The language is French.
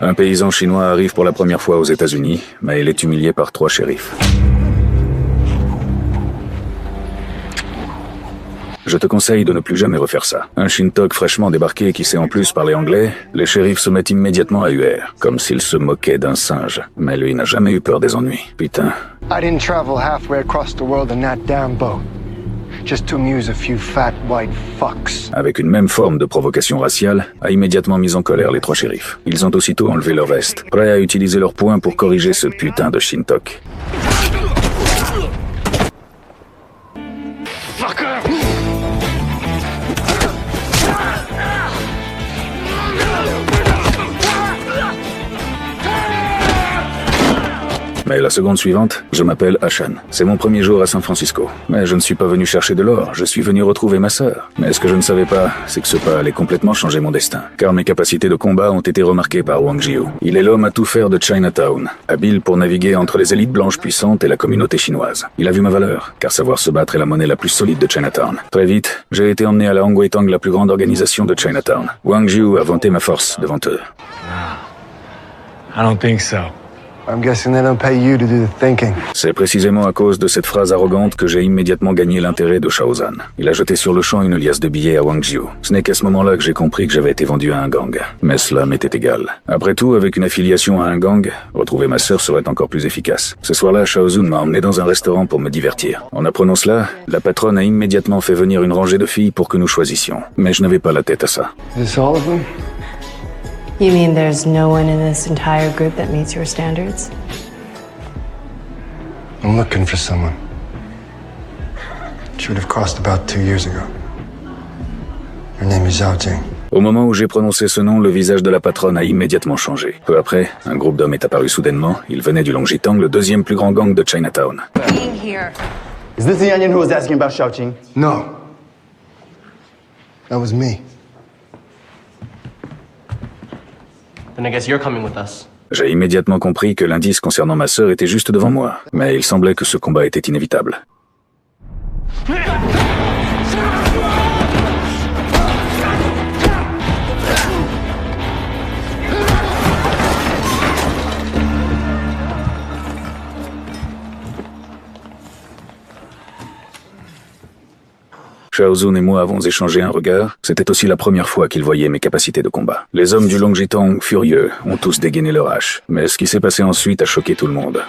Un paysan chinois arrive pour la première fois aux États-Unis, mais il est humilié par 3 shérifs. Je te conseille de ne plus jamais refaire ça. Un Shintok fraîchement débarqué qui sait en plus parler anglais, les shérifs se mettent immédiatement à huer, comme s'ils se moquaient d'un singe. Mais lui n'a jamais eu peur des ennuis. Putain. I didn't travel halfway across the world in that damn boat. Just to amuse a few fat white fucks. Avec une même forme de provocation raciale, a immédiatement mis en colère les 3 shérifs. Ils ont aussitôt enlevé leur veste, prêts à utiliser leurs poings pour corriger ce putain de Shintok. Mais la seconde suivante, je m'appelle Hashan. C'est mon premier jour à San Francisco. Mais je ne suis pas venu chercher de l'or, je suis venu retrouver ma sœur. Mais ce que je ne savais pas, c'est que ce pas allait complètement changer mon destin. Car mes capacités de combat ont été remarquées par Wang Jiu. Il est l'homme à tout faire de Chinatown, habile pour naviguer entre les élites blanches puissantes et la communauté chinoise. Il a vu ma valeur, car savoir se battre est la monnaie la plus solide de Chinatown. Très vite, j'ai été emmené à la Hong Wei Tong, la plus grande organisation de Chinatown. Wang Jiu a vanté ma force devant eux. I don't think so. I'm guessing they don't pay you to do the thinking. C'est précisément à cause de cette phrase arrogante que j'ai immédiatement gagné l'intérêt de Shaozan. Il a jeté sur le champ une liasse de billets à Wang Jiu. Ce n'est qu'à ce moment-là que j'ai compris que j'avais été vendu à un gang. Mais cela m'était égal. Après tout, avec une affiliation à un gang, retrouver ma sœur serait encore plus efficace. Ce soir-là, Shaozun m'a emmené dans un restaurant pour me divertir. En apprenant cela, la patronne a immédiatement fait venir une rangée de filles pour que nous choisissions. Mais je n'avais pas la tête à ça. Is this all of them? You mean there's no one in this entire group that meets your standards? I'm looking for someone. She would have crossed about 2 years ago. Her name is Zhao Jing. Au moment où j'ai prononcé ce nom, le visage de la patronne a immédiatement changé. Peu après, un groupe d'hommes est apparu soudainement. Il venait du Longjitang, le deuxième plus grand gang de Chinatown. Being here. Is this the onion who was asking about Xiaojing? No. That was me. Then I guess you're coming with us. J'ai immédiatement compris que l'indice concernant ma sœur était juste devant moi. Mais il semblait que ce combat était inévitable. Shaozun et moi avons échangé un regard. C'était aussi la première fois qu'il voyait mes capacités de combat. Les hommes du Longjitang, furieux, ont tous dégainé leur hache. Mais ce qui s'est passé ensuite a choqué tout le monde.